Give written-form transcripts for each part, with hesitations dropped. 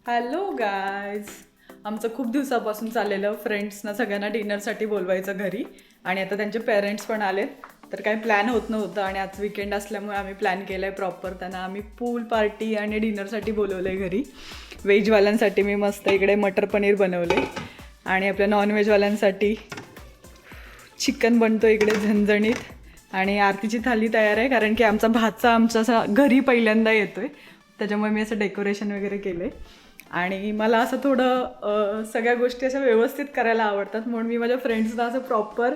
Hello guys, आमचं खूप दिवसापासून चाललेलं फ्रेंड्सना सगळ्यांना डिनरसाठी बोलवायचं घरी. आणि आता त्यांचे पेरेंट्स पण आलेत, तर काही प्लॅन होत नव्हतं. आणि आज विकेंड असल्यामुळे आम्ही प्लॅन केलं आहे प्रॉपर. त्यांना आम्ही पूल पार्टी आणि डिनरसाठी बोलवलं आहे घरी. व्हेजवाल्यांसाठी मी मस्त इकडे मटर पनीर बनवले आणि आपल्या नॉनव्हेजवाल्यांसाठी चिकन बनतो इकडे झणझणीत. आणि आरतीची थाली तयार आहे, कारण की आमचा भाचा आमच्या घरी पहिल्यांदा येतो आहे, त्याच्यामुळे मी असं डेकोरेशन वगैरे केलं आहे. आणि मला असं थोडं सगळ्या गोष्टी अशा व्यवस्थित करायला आवडतात, म्हणून मी माझ्या फ्रेंड्सना असं प्रॉपर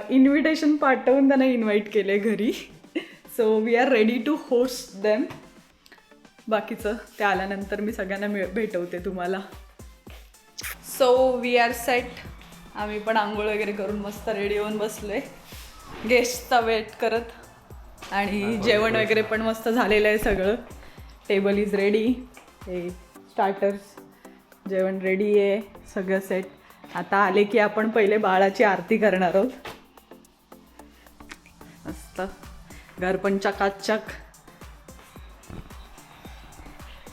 इन्व्हिटेशन पाठवून त्यांना इन्व्हाइट केलं आहे घरी. So we are ready to host them. बाकीचं ते आल्यानंतर मी सगळ्यांना भेटवते तुम्हाला. So we are set. आम्ही पण आंघोळ वगैरे करून मस्त रेडी होऊन बसलो आहे गेस्टचा वेट करत. आणि जेवण वगैरे पण मस्त झालेलं आहे सगळं. Table is ready. हे स्टार्टर्स जेवण रेडी आहे, सगळं सेट. आता आले की आपण पहिले बाळाची आरती करणार आहोत. मस्त घर पण चकाचक.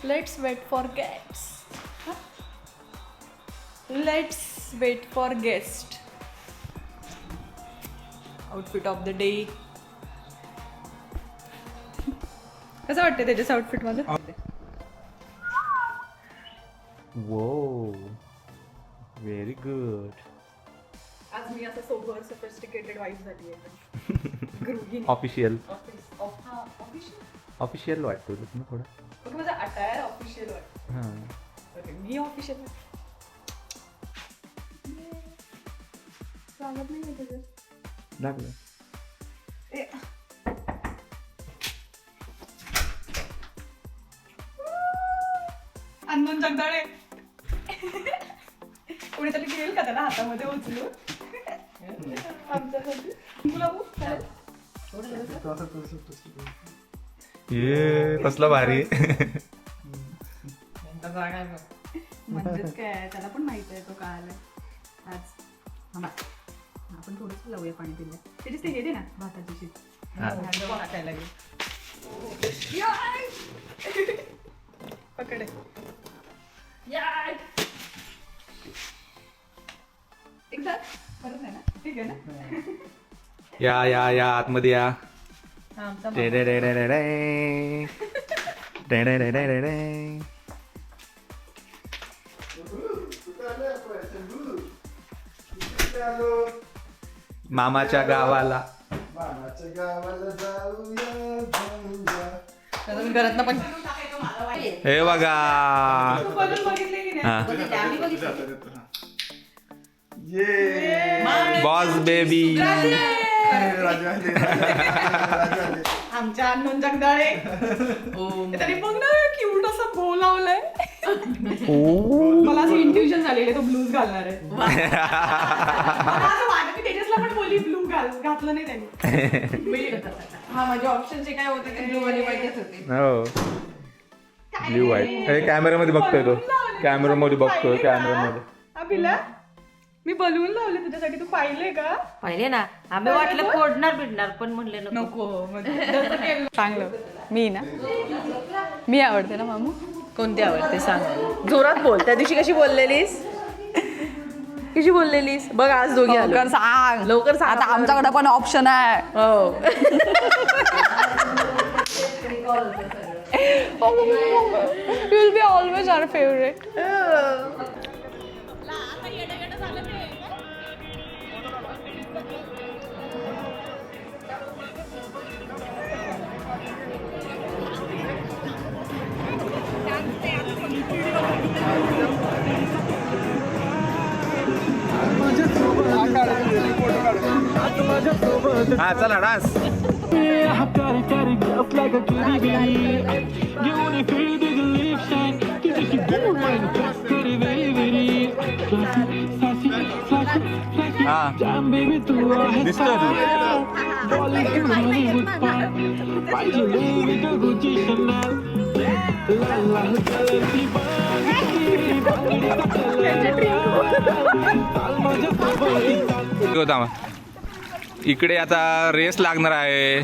Let's wait for guest. Let's wait for guest. Outfit of the day. कसं वाटतं त्याच्याच आउटफिट माझं? वो व्हेरी गुड. आज मी असं सोबर सोफिस्टिकेटेड वाईफ झाली आहे. ऑफिशियल ऑफिशियल ऑफिशियल वाटतो ना थोडं. ओके, माझा अटायर ऑफिशियल वाटतं. हां ओके, मी ऑफिशियल सांगत नाही त्याचं. लागलं. अननोन जगदाळे. कोणीतरी घेईल का त्याला हातामध्ये उचलून आमच्यासाठी? ये कसला भारी. म्हणजेच काय, त्याला पण माहित आहे तो का आलाय आज. आपण थोडंसं लावूया पाणी पिल्या. त्याचीच ते हे दे ना भाताची शीत टाकायला लागेल. पकडे एकदा परत नाही ना? ठीक आहे ना? या आतमध्ये या. हा, आमचा day day day day day day. Day day day day day day. मामाच्या गावाला. तुम्ही घरात ना पण हे बघा. बघून बघितले की नाही? Boss baby. आमच्या अननोन जगदाळे. तरी बघ ना क्यूट असा बो लावलाय. मला असं इंट्युशन झालेलं तो ब्लूज घालणार आहे. तेजसला पण बोली ब्लू घातलं नाही त्यांनी. हा, माझे ऑप्शनचे काय होते ते ब्लू आणि व्हाईटच होते. हो ब्ल्यू व्हाईट. कॅमेरामध्ये बघतोय तो. कॅमेरामध्ये बघतोय कॅमेरामध्ये. अभिला मी बलून लावले तुझ्यासाठी, तू पाहिले का? पाहिले ना, आम्ही वाटलं फोडणार बिडणार पण म्हणले नको. चांगलं. मी आवडते ना मामू. कोणती आवडते सांग, जोरात बोल. त्या दिवशी कशी बोललेलीस? कशी बोललेलीस बघ. आज दोघी लवकर सांग. लवकर सांग. आता आमच्याकडे पण ऑप्शन आहे. हो. You will be always our favorite. हा चला डान्स. हा दिसतोय तू. इकडे आता रेस लागणार आहे.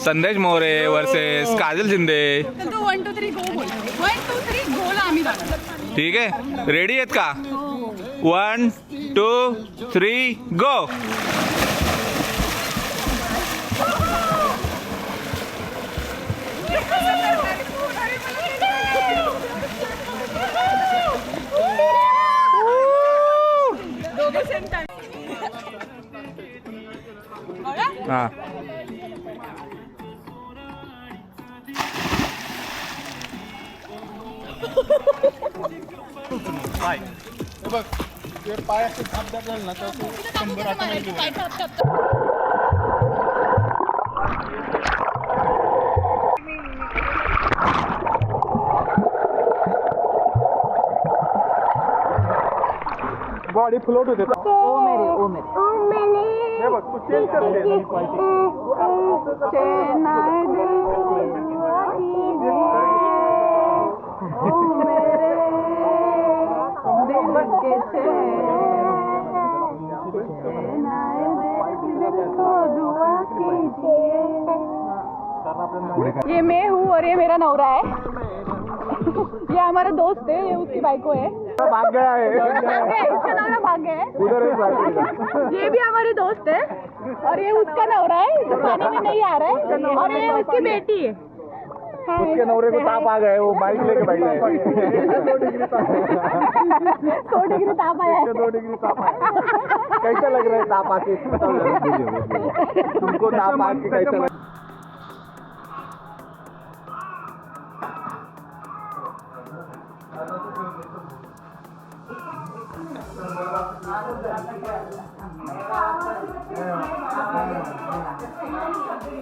संदेश मोरे वर्सेस काजल शिंदे. 1 2 3 गो बोल. 1 2 3 गोला आम्ही जाणार. ठीक आहे, रेडी आहेत का? 1 2 3 गो. हा बॉडी फ्लोट होते हे बघ तू चेंज ये मैं हूँ और ये मेरा नवरा है. ये हमारा दोस्त है, ये उसकी बाइको है. भाग गया है इसका नवरा भाग गया है. उधर ही भाग गया. ये भी हमारी दोस्त है और ये उसका नवरा है जो पानी में नहीं आ रहा है और ये उसकी बेटी है. उसके नवरे को ताप आ गए, वो बाइक लेके बैठ गए. 100 डिग्री ताप आया है. 2 डिग्री ताप आया. कैसा लग रहा है ताप आके? तुमको ताप आके कैसा लग?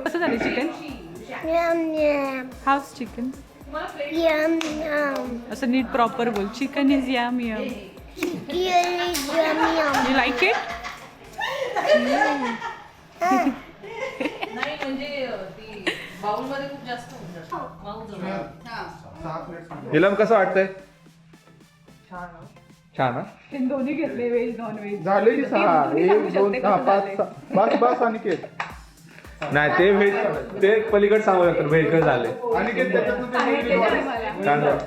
कसं झालं chicken? Yum yum. House chicken. Yum yum. असं नीट प्रॉपर बोल. Chicken is yum yum. Really yum yum. You like it? इलम कसं वाटतंय? छान ना? दोन्ही घेतले, व्हेज नॉन व्हेज. झाले की 6 1 2 6 5 बस बस अनिकेत. नाही ते व्हेज, ते पलीकडे सांगू नंतर व्हेज झाले. अनिकेत त्याच्यातून ते निवडून बघ. छान झालं.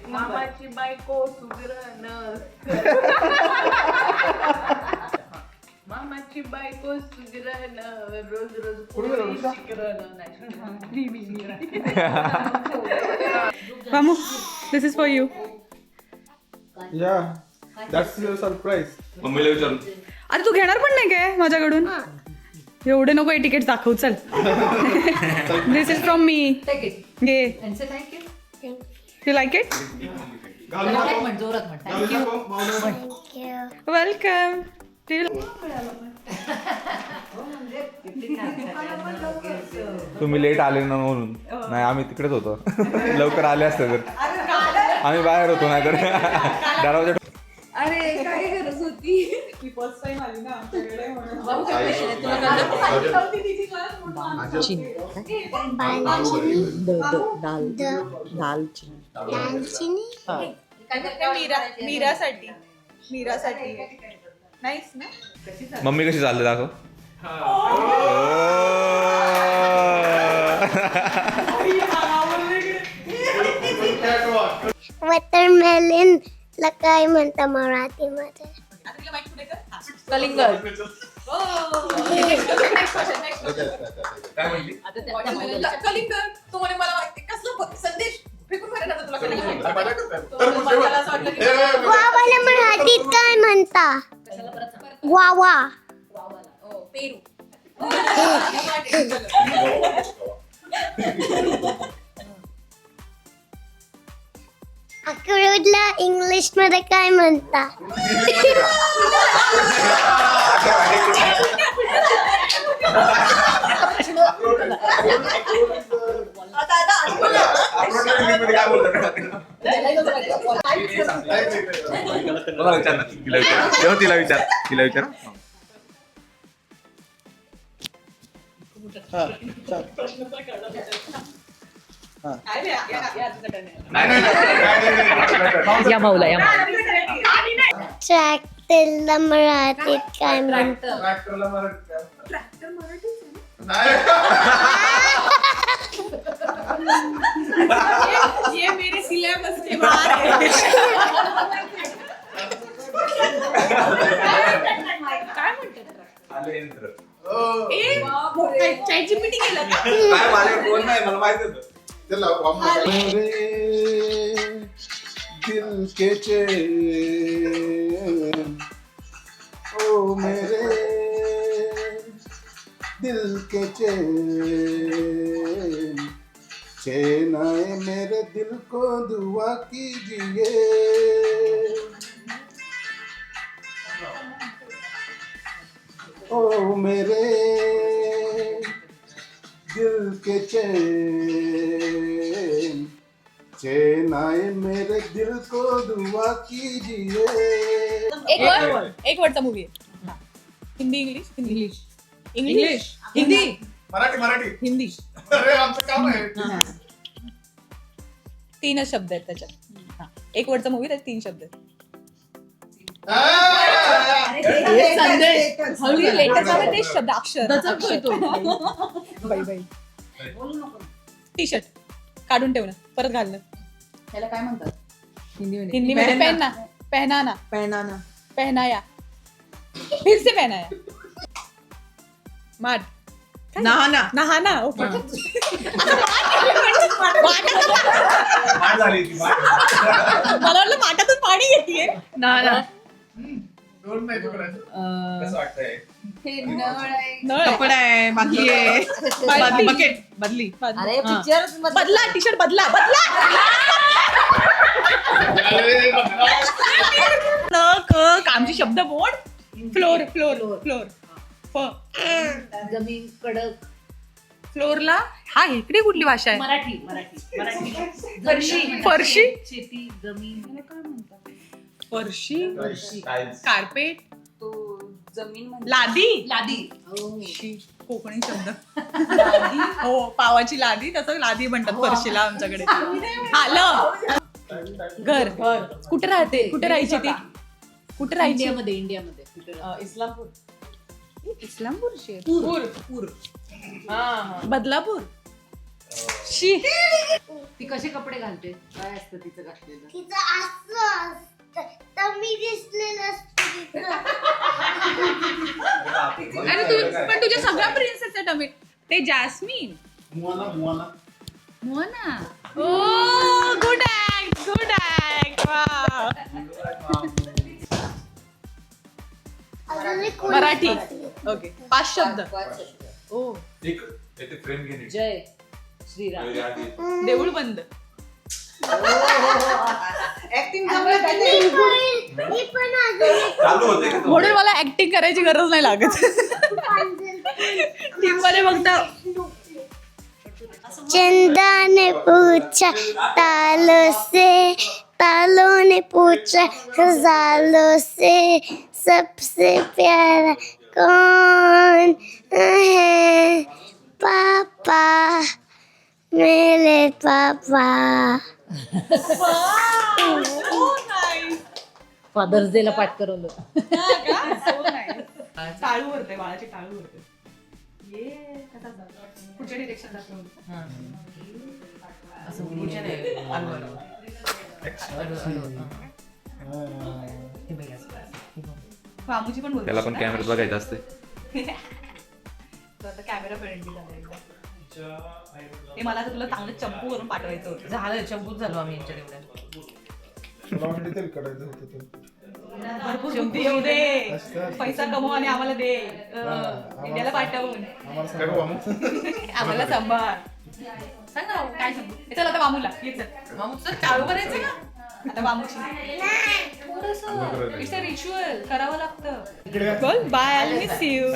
मामाची बायको सुगरण. मामाची बायको सुगरण रोज रोज पोळी शिकरण. मामू, this is for you. Yeah, that's your surprise. मम्मीला विचारून. अरे तू घेणार पण नाही काय माझ्याकडून? एवढे नको तिकीट दाखव, चल. दिस इज फ्रॉम मी. घे. You like it? Thank you. Welcome. तुम्ही लेट आले ना म्हणून. नाही आम्ही तिकडेच होतो. लवकर आले असते तर आम्ही बाहेर होतो, नाही तर दरवाजा. अरे काय गरज होती? फर्स्ट टाइम आली ना आमच्याकडे म्हणून. Dalchini. मीरासाठी नाहीस ना? मम्मी कशी चालली दाखव. Watermelon ला काय म्हणता मराठीमध्ये? कलिंगड. कलिंगड. तू म्हणे मला वाटते कसलं संदेश फेकून मारेल आता तुला कलिंगड. मला असं वाटलं की वावाला मराठीत काय म्हणता? वावा. पेरू. अक्रोडला इंग्लिश मध्ये काय म्हणता? तिला विचार. या माऊला या ट्रॅक्टरला मराठीत काय म्हणता? ये मेरे सिलेबस के बाहर है. काय माझ्याकडे फोन नाही मला माहिती होतं. मेरे दिल के चैन ओ मेरे दिल के चैन चैन आए मेरे दिल को दुआ कीजिए ओ मेरे दिल के चैन चैन आए मेरे दिल को दुआ कीजिए एक वर्डचा मूवी आहे Hindi English English English Hindi Marathi Hindi अरे आमचं काम आहे 3च शब्द आहेत त्याच्यात हा. एक वर्डचा मूवी त्यात 3 शब्द आहेत तेच शब्द अक्षर टी शर्ट काढून ठेवणं परत घालणं त्याला काय म्हणतात हिंदी मध्ये पहनना पहनाना पहनाना पहनाया फिर से पहनाया माठ नहाना नहाना माठ झाली ती, माठ. मला वाटलं माठातून पाणी घेतीये नहाना दोन नाही पकडायचं. कसं वाटतंय नळ कपडा आहे बादली आहे बादली. बकेट बादली अरे बदला टी शर्ट बदला बदला कामची शब्द बोर्ड फ्लोर फ्लोर फ्लोर जमीन कडक फ्लोरला हा इकडे कुठली भाषा आहे मराठी फरशी फरशी शेती जमीन फरशी टाईल्स. कार्पेट तो जमीन लादी लादी शी, कोकणी शब्द हो पावाची लादी तसं लादी म्हणतात फरशीला आमच्याकडे आलं घर कुठे राहते कुठे राहायची ती कुठे राहायची इंडियामध्ये इस्लामपूर इस्लामपूर पूर पूर बदलापूर शी ती कसे कपडे घालते काय असतं तिचं घातलेलं तिचं असं असतं तर मी दिसलेलं असतं तिचं. अरे पण तुझ्या सगळ्या प्रिन्सेस आहेत अमित ते जास्मिन मुआना मोना ओ गुड ऍक्ट गुड ऍक्ट अजून एक कोणी- मराठी ओके 5 शब्द ओ एक ते फ्रेम घेणे जय श्रीराम देऊळ बंद ऍक्टिंग मी पण अजून एक चालू होते की तो? म्हणून मला ऍक्टिंग करायची गरज नाही लागत टीम मध्ये बघता चंदा ने पूछा तालों ने पूछा हजारों से सबसे प्यारा कौन है पापा मेरे पापा फादर्स डे ला पाठ करवलं टाळू भरते बाळाची टाळू भरते ये कसा पुढच्या डिरेक्शन दाखवून असं मुलीच्या नाही मामूची पण त्याला पण कॅमेऱ्यात बघायचं असते. कॅमेरा फ्रेंडली ते मला आता तुला चांगलं चंपू करून पाठवायचं होतं झालं चंपूच झालो आम्ही यांच्याकडे काढायचं होतं ते. भरपूर बुद्धी येऊ दे पैसा कमव आणि आम्हाला दे इंडियाला पाठवून आम्हाला सांभाळ सांग ना काय सांगू चल आता मामूला ये चल मामूचं टाळू करायचं ना आता मामूची इट्स अ रिच्युअल करावं लागतं बोल bye I miss U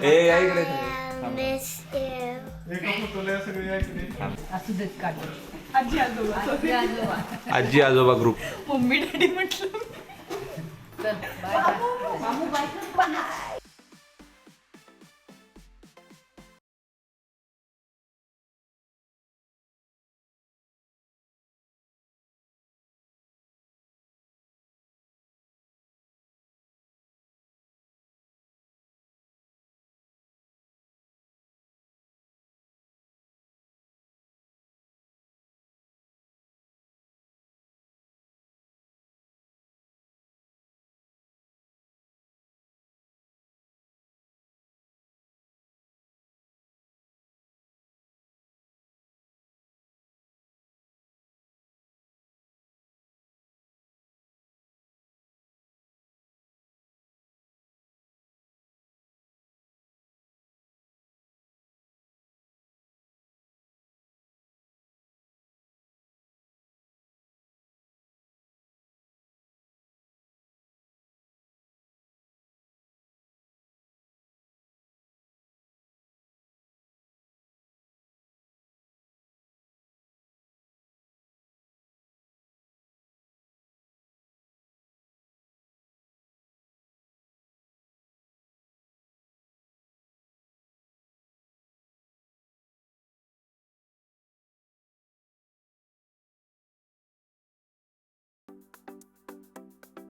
A या इकडे. miss you. असू देत काढ आजी आजोबा आजी आजोबा ग्रुप मम्मी डॅडी म्हटलं चल बाय बाय